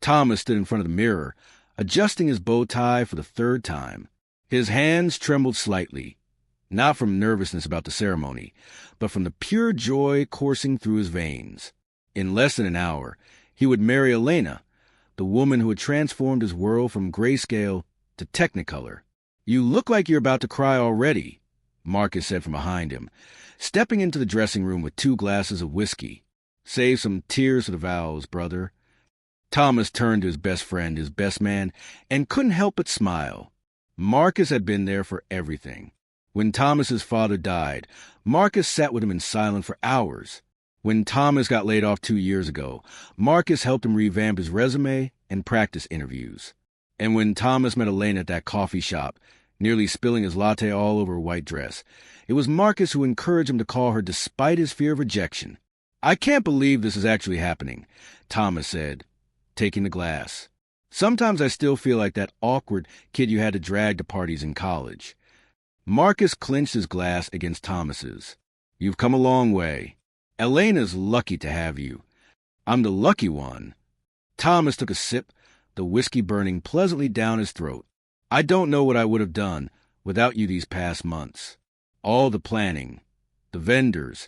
Thomas stood in front of the mirror, adjusting his bow tie for the third time. His hands trembled slightly, not from nervousness about the ceremony, but from the pure joy coursing through his veins. In less than an hour, he would marry Elena, the woman who had transformed his world from grayscale to technicolor. "You look like you're about to cry already," Marcus said from behind him, stepping into the dressing room with 2 glasses of whiskey. "Save some tears for the vows, brother." Thomas turned to his best friend, his best man, and couldn't help but smile. Marcus had been there for everything. When Thomas's father died, Marcus sat with him in silence for hours. When Thomas got laid off 2 years ago, Marcus helped him revamp his resume and practice interviews. And when Thomas met Elena at that coffee shop, nearly spilling his latte all over her white dress, it was Marcus who encouraged him to call her despite his fear of rejection. "I can't believe this is actually happening," Thomas said, taking the glass. "Sometimes I still feel like that awkward kid you had to drag to parties in college." Marcus clenched his glass against Thomas's. "You've come a long way. Elena's lucky to have you. I'm the lucky one." Thomas took a sip, the whiskey burning pleasantly down his throat. "I don't know what I would have done without you these past months. All the planning, the vendors,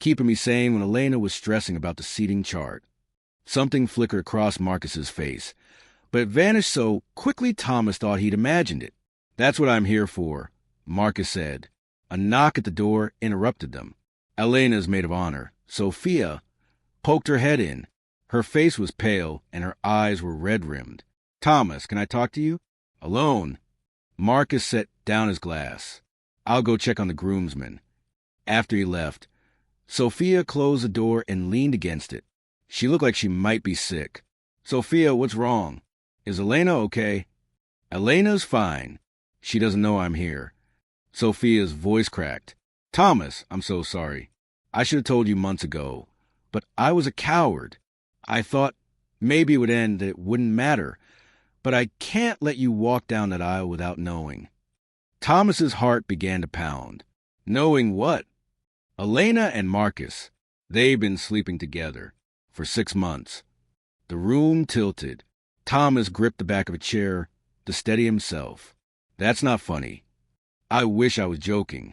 keeping me sane when Elena was stressing about the seating chart." Something flickered across Marcus's face, but it vanished so quickly Thomas thought he'd imagined it. "That's what I'm here for," Marcus said. A knock at the door interrupted them. Elena's maid of honor, Sophia, poked her head in. Her face was pale, and her eyes were red-rimmed. "Thomas, can I talk to you?" "Alone." Marcus set down his glass. "I'll go check on the groomsmen." After he left, Sophia closed the door and leaned against it. She looked like she might be sick. "Sophia, what's wrong? Is Elena okay?" "Elena's fine. She doesn't know I'm here." Sophia's voice cracked. "Thomas, I'm so sorry. I should have told you months ago. But I was a coward. I thought maybe it would end, that it wouldn't matter. But I can't let you walk down that aisle without knowing." Thomas's heart began to pound. Knowing what? Elena and Marcus. They've been sleeping together for 6 months. The room tilted. Thomas gripped the back of a chair to steady himself. "That's not funny. I wish I was joking."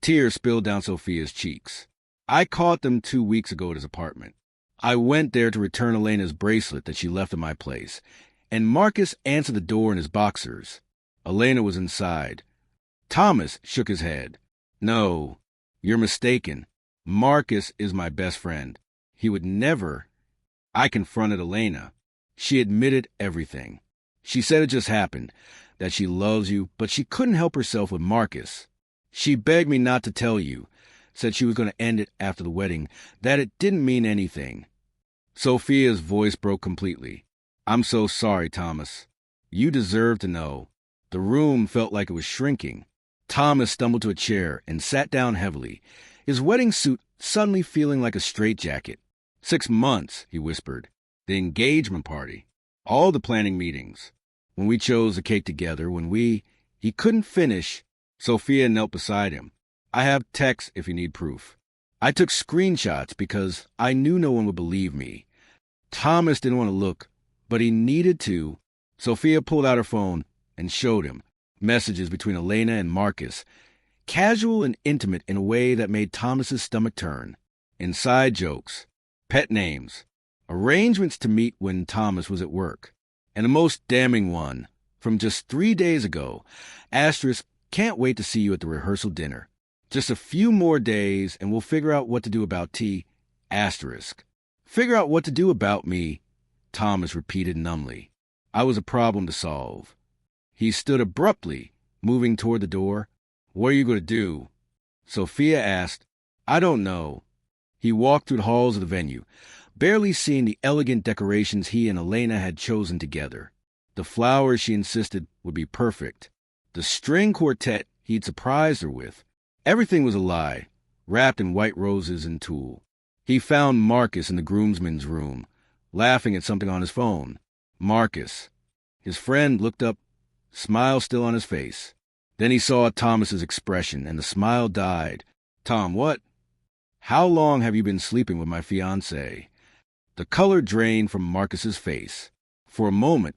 Tears spilled down Sophia's cheeks. "I caught them 2 weeks ago at his apartment. I went there to return Elena's bracelet that she left at my place, and Marcus answered the door in his boxers. Elena was inside." Thomas shook his head. "No, you're mistaken. Marcus is my best friend. He would never." I confronted Elena. She admitted everything. She said it just happened, that she loves you, but she couldn't help herself with Marcus. She begged me not to tell you, said she was going to end it after the wedding, that it didn't mean anything. Sophia's voice broke completely. "I'm so sorry, Thomas. You deserve to know." The room felt like it was shrinking. Thomas stumbled to a chair and sat down heavily, his wedding suit suddenly feeling like a straitjacket. 6 months, he whispered. The engagement party. All the planning meetings. When we chose the cake together, he couldn't finish. Sophia knelt beside him. "I have texts if you need proof." I took screenshots because I knew no one would believe me. Thomas didn't want to look, but he needed to. Sophia pulled out her phone and showed him messages between Elena and Marcus, casual and intimate in a way that made Thomas's stomach turn. Inside jokes, pet names, arrangements to meet when Thomas was at work. And the most damning one, from just 3 days ago, asterisk, "Can't wait to see you at the rehearsal dinner. Just a few more days and we'll figure out what to do about T, asterisk. Figure out what to do about me, Thomas repeated numbly. I was a problem to solve. He stood abruptly, moving toward the door. "What are you going to do?" Sophia asked. "I don't know." He walked through the halls of the venue, barely seeing the elegant decorations he and Elena had chosen together. The flowers she insisted would be perfect. The string quartet he'd surprised her with. Everything was a lie, wrapped in white roses and tulle. He found Marcus in the groomsmen's room, laughing at something on his phone. Marcus. His friend looked up, smile still on his face. Then he saw Thomas's expression, and the smile died. "Tom, what? How long have you been sleeping with my fiancée?" The color drained from Marcus's face. For a moment,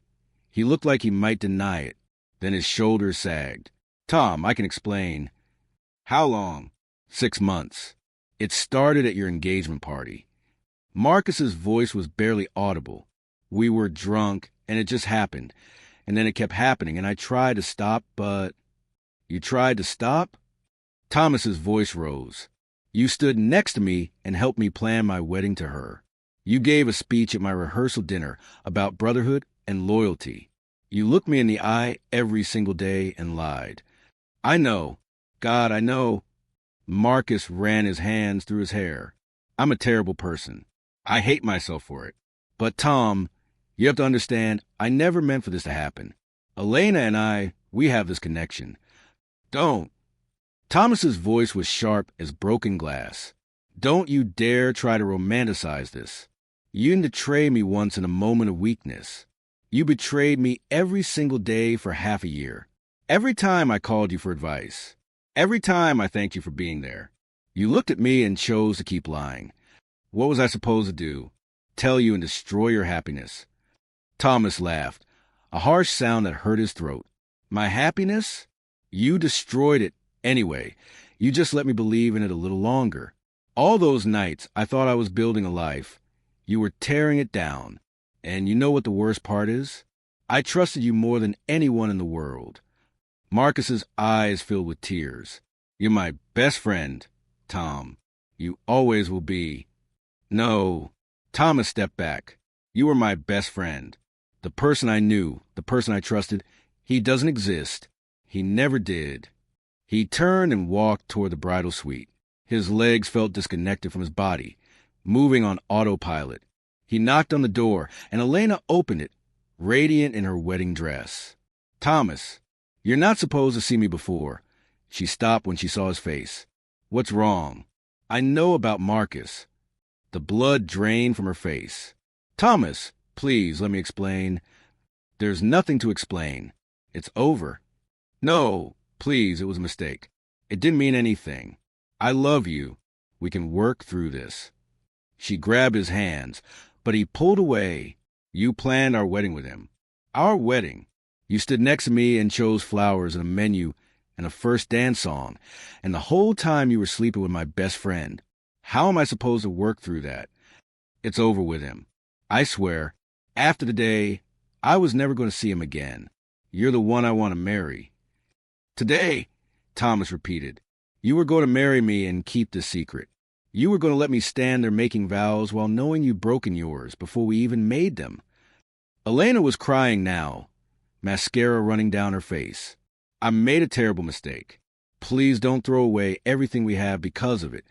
he looked like he might deny it. Then his shoulders sagged. Tom, I can explain. How long? 6 months. It started at your engagement party. Marcus's voice was barely audible. We were drunk, and it just happened. And then it kept happening, and I tried to stop, but... You tried to stop? Thomas's voice rose. You stood next to me and helped me plan my wedding to her. You gave a speech at my rehearsal dinner about brotherhood and loyalty. You looked me in the eye every single day and lied. I know. God, I know. Marcus ran his hands through his hair. I'm a terrible person. I hate myself for it. But Tom, you have to understand, I never meant for this to happen. Elena and I, we have this connection. Don't. Thomas's voice was sharp as broken glass. Don't you dare try to romanticize this. You didn't betray me once in a moment of weakness. You betrayed me every single day for half a year. Every time I called you for advice. Every time I thanked you for being there. You looked at me and chose to keep lying. What was I supposed to do? Tell you and destroy your happiness? Thomas laughed, a harsh sound that hurt his throat. My happiness? You destroyed it anyway. You just let me believe in it a little longer. All those nights I thought I was building a life. You were tearing it down. And you know what the worst part is? I trusted you more than anyone in the world. Marcus's eyes filled with tears. You're my best friend, Tom. You always will be. No. Thomas stepped back. You were my best friend. The person I knew, the person I trusted, he doesn't exist. He never did. He turned and walked toward the bridal suite. His legs felt disconnected from his body, moving on autopilot. He knocked on the door, and Elena opened it, radiant in her wedding dress. Thomas, you're not supposed to see me before. She stopped when she saw his face. What's wrong? I know about Marcus. The blood drained from her face. Thomas, please, let me explain. There's nothing to explain. It's over. No, please, it was a mistake. It didn't mean anything. I love you. We can work through this. She grabbed his hands, but he pulled away. You planned our wedding with him. Our wedding. You stood next to me and chose flowers and a menu and a first dance song, and the whole time you were sleeping with my best friend. How am I supposed to work through that? It's over with him. I swear, after the day, I was never going to see him again. You're the one I want to marry. Today, Thomas repeated, you were going to marry me and keep this secret. You were going to let me stand there making vows while knowing you'd broken yours before we even made them. Elena was crying now, mascara running down her face. I made a terrible mistake. Please don't throw away everything we have because of it.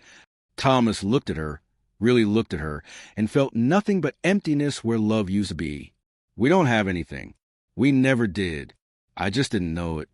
Thomas looked at her, really looked at her, and felt nothing but emptiness where love used to be. We don't have anything. We never did. I just didn't know it.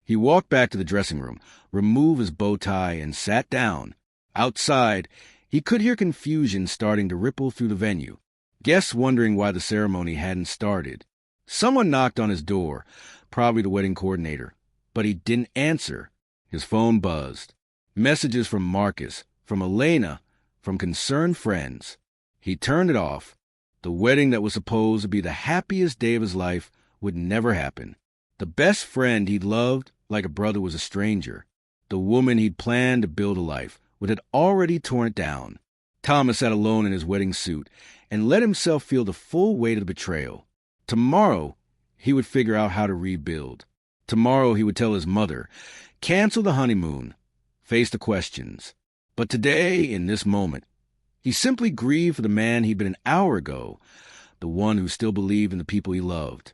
He walked back to the dressing room, removed his bow tie, and sat down. Outside, he could hear confusion starting to ripple through the venue. Guests wondering why the ceremony hadn't started. Someone knocked on his door, probably the wedding coordinator, but he didn't answer. His phone buzzed. Messages from Marcus, from Elena, from concerned friends. He turned it off. The wedding that was supposed to be the happiest day of his life would never happen. The best friend he'd loved like a brother was a stranger. The woman he'd planned to build a life with had already torn it down. Thomas sat alone in his wedding suit and let himself feel the full weight of the betrayal. Tomorrow, he would figure out how to rebuild. Tomorrow, he would tell his mother, cancel the honeymoon, face the questions. But today, in this moment, he simply grieved for the man he'd been an hour ago, the one who still believed in the people he loved.